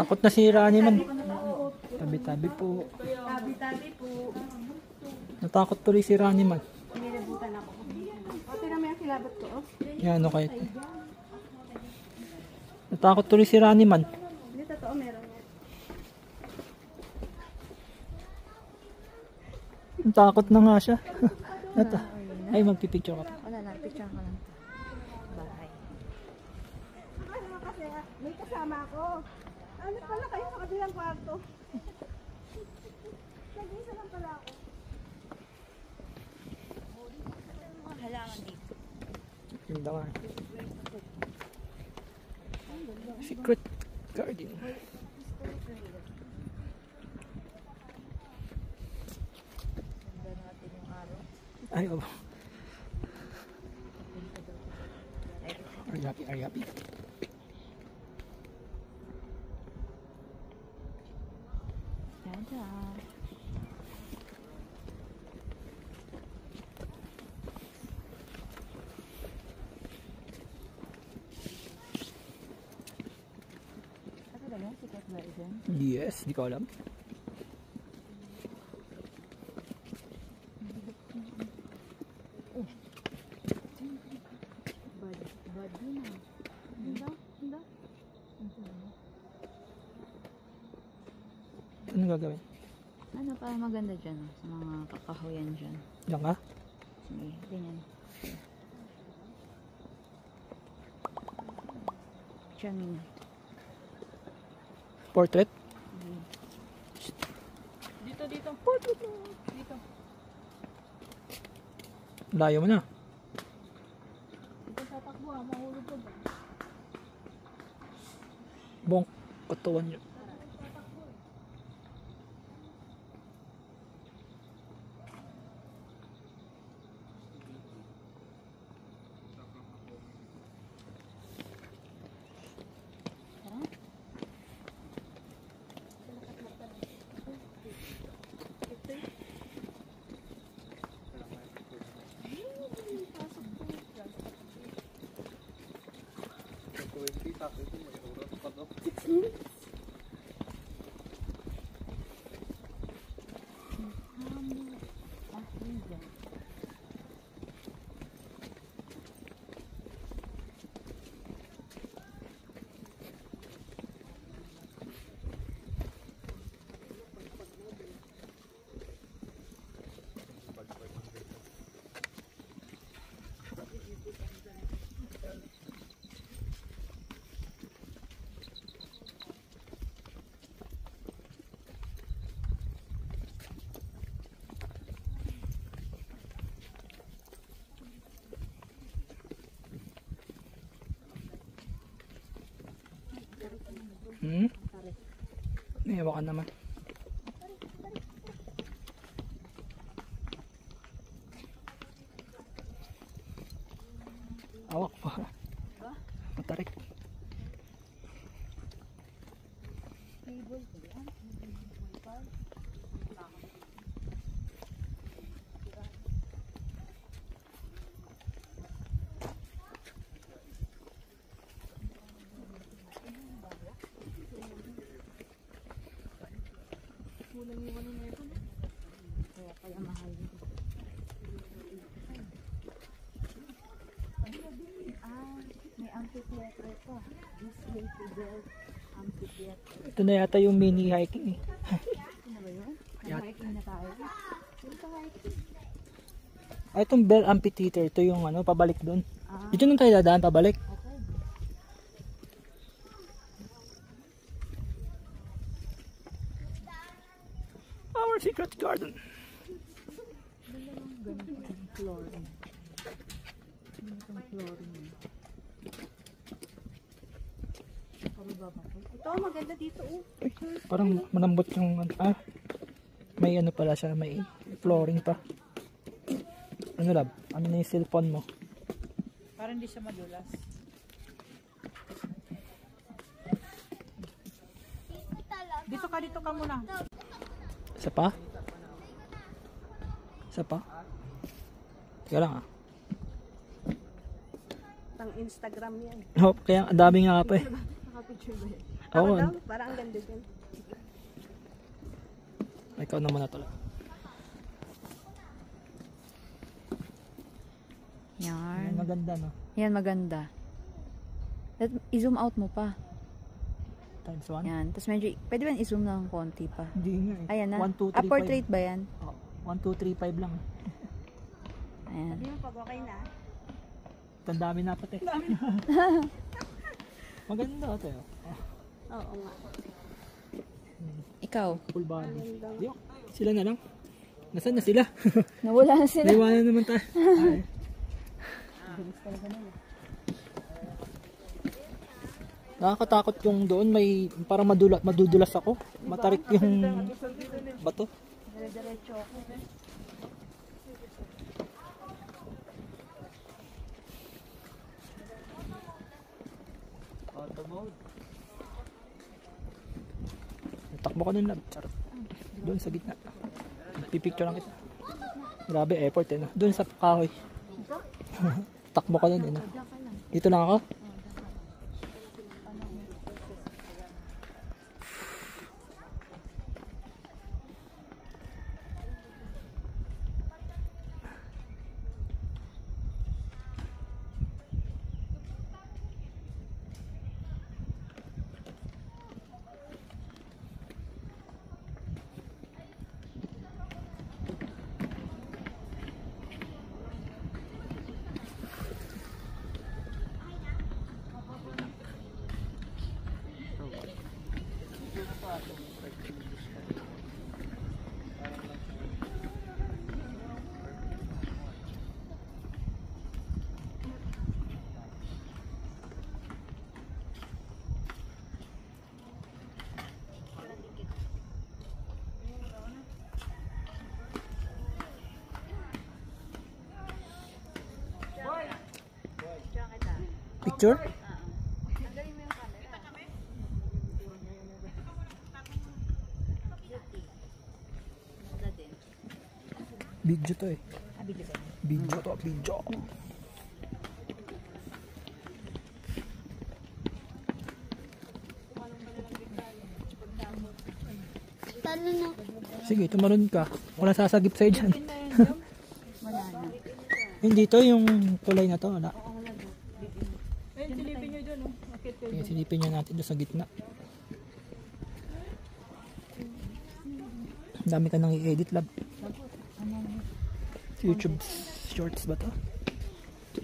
Takot na si Rani man. Tabi-tabi po. Tabi-tabi po. Natakot tuloy si Rani man. Nilabutan ako. O, tira mo yung kilabot ko. Yan, ano kayo? Natakot tuloy si Rani man. Hindi, totoo, meron yan. Natakot na nga siya. Ay, magpipicture ka pa. Wala lang, picture ko lang. Bahay. Ano kasi, may kasama ako. Ano pala kayo sa kabilang kwarto? Nag-isa lang pala ako. Mga halaman dito. Ganda nga. Secret garden. Ganda natin yung araw. Ay, oh. Are you happy? Dada. Ano ba yan? Secret garden? Yes, di ko alam. Bad yun ah. Handa? Ano gagawin? Ano para maganda dyan sa mga kakahuyan dyan? Diyan ka? Sige, ganyan. Dyan. Portrait? Dito. Portrait mo. Dito. Layo mo na. Dito tatakbo ha, mahulog ko ba? Buong katawan niyo. Ewan ka naman. Awak pa. Matarik. Kaya mahal yun. May amphitheater pa. This way to build amphitheater. Ito na yata yung mini hiking eh. Ano ba yun? Hiking na tayo. Ito hiking. Ay, itong Bell Amphitheater. Ito yung ano, pabalik doon. Ah. Dito nung tayo dadaan, pabalik. Okay. Our secret garden. Ganito yung flooring. Ganito yung flooring. Ito, maganda dito oh. Ay, parang malambot yung may ano pala siya, may flooring pa. Ano lab? Ano na yung cellphone mo? Para hindi siya madulas. Dito ka muna. Isa pa? Isa pa? Teka lang ah. Pang Instagram yan. Oh, kaya ang dami nga pa eh. Nakapicture ba yan? Ako Oo, daw, parang ang ganda dyan. ikaw naman na tala. Yan. Maganda no? Yan, maganda. I-zoom out mo pa. Times 1? Yan. Tapos medyo, pwede ba i-zoom ng konti pa? Hindi nga eh. Ayan na. 1, 2, 3, 5. Portrait ba yan? Oh, 1, 2, 3, 5 lang. Ayan. Sabi mo pag okay na. Ang dami na pati. Maganda ito. Oo nga. Ikaw? Full body. Yo, sila na lang. Nasaan na sila? Nawala na sila. Naiwanan naman tayo. Ay. Nakakatakot yung doon, may parang madudulas ako. Matarik yung bato. Dire-diretso ako. Auto mode. Takbo ka nun lang. Charot. Doon sa gitna. Pipicture lang kita. Grabe effort eh. No? Doon sa kahoy. Takbo ka nun eh. No? Dito lang ako. Picture? Video to eh. Video to, video. Sige, tumaron ka. Wala sasagip sa'yo dyan. Wala na. Hindi to, yung tulay na to. Wala. Ayun, silipin nyo dyan. Akit kayo. Kaya silipin nyo natin doon sa gitna. Dami ka nang i-edit, lab. YouTube shorts ba to?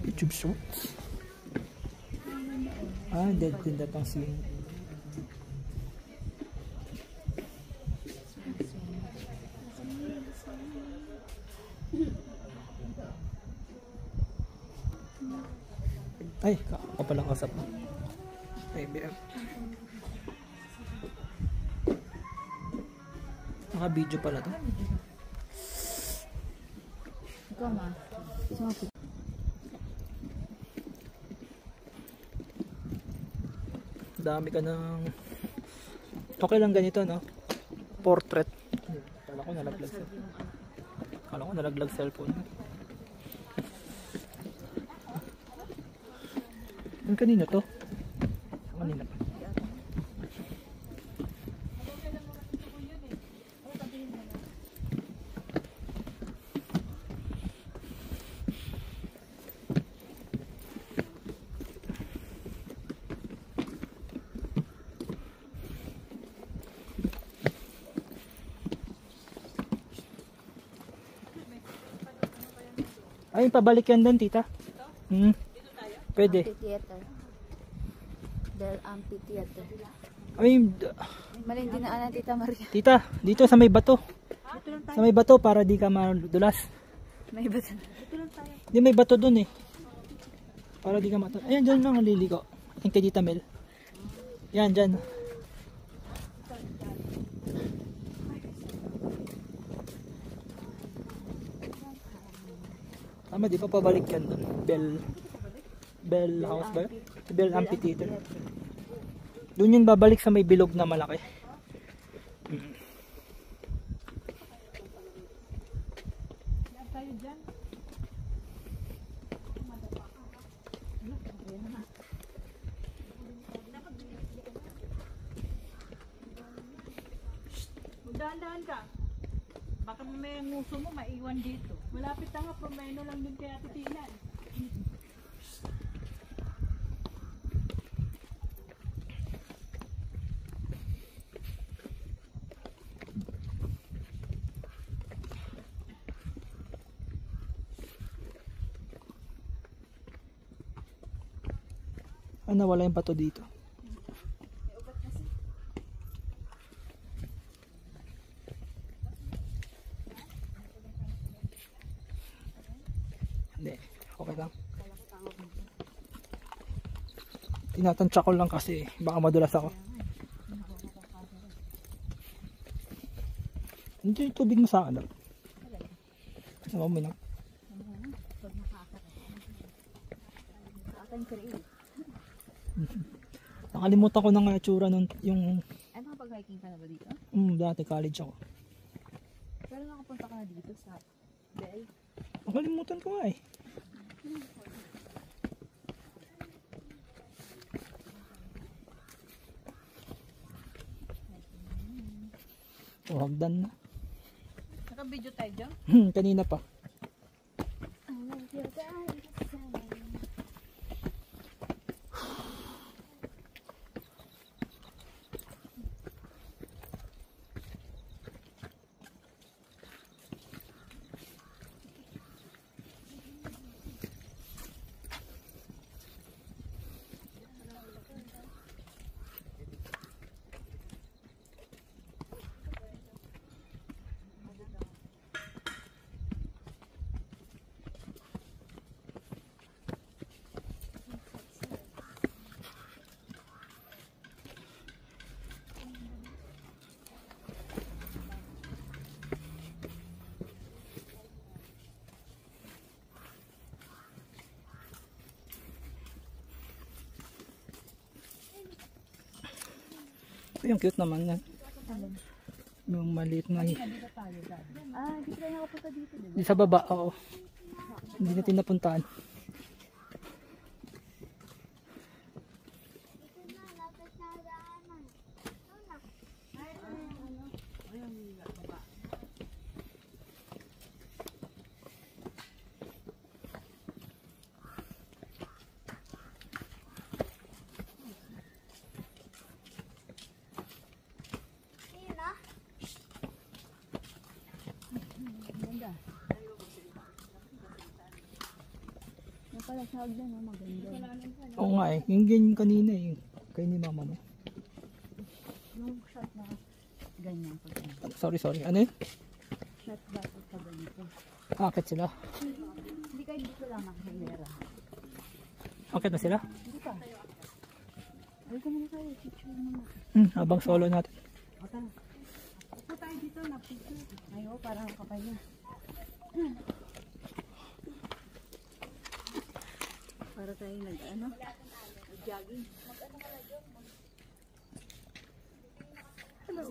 YouTube shorts? Ah, dead din datang scene. Ay, ako palang kasap mo. Ay, BM. Naka-video pala to. Ikaw ma. Sumapit. Dami ka ng... Okay lang ganito, no? Portrait. Kala ko nalaglag cellphone. Kala ko nalaglag cellphone. Ang kanina to? Kanina pa. Ay, pabalik yan doon, tita. Pwede. Amphitheater. Del Amphitheater. Ay, Malindi na ana Tita Maria. tita, dito sa may bato. Sa may bato para di ka madulas. May iba na. Di may bato doon eh. Para di ka matulas. Ayan, dyan lang ang liligo. Yung kay Tita Mel. Yan, dyan. Tama, di pa pabalik yan doon. Bell House ba? Bell Amphitheater. Doon yun babalik sa may bilog na malaki. Dahan-dahan ka. Baka may nguso mo maiwan dito. Malapit na nga, promeno lang din kaya titinan. Ah, nawala yung bato dito. Hindi, okay lang. Tinatansya ko lang kasi baka madulas ako. Hindi yung tubig mo sa akin. Sama mo lang. Nakalimutan ko na nga itsura nun yung Ay, makapag-hiking ka na ba dito? dati college ako. Pero nakapunta ka na dito sa Bell. Nakalimutan ko nga eh. Oh, hagdan na. Naka-video tayo dyan? Kanina pa. Yung cute naman yan. Yung maliit na Ah, dito tayo nakapunta dito, di ba? di sa baba, oo. Hindi natin napuntaan. Maganda. Yung pala sa hagdan, oh, maganda. Oo nga eh. Yung ganyan kanina eh. Kay ni mama mo. Yung shot na ganyan pag ganyan. Sorry. Ano yun? Shot ba pag ganito? Akit sila. Hindi kayo dito lang nakahilera. Akit na sila? Hindi pa. Ay, ka muna kayo. Picture naman. Habang solo natin. O, tara. Upo tayo dito na picture. Ayo, parang kapay na. Para tayo nag-ano? Nag-jogging. Hello.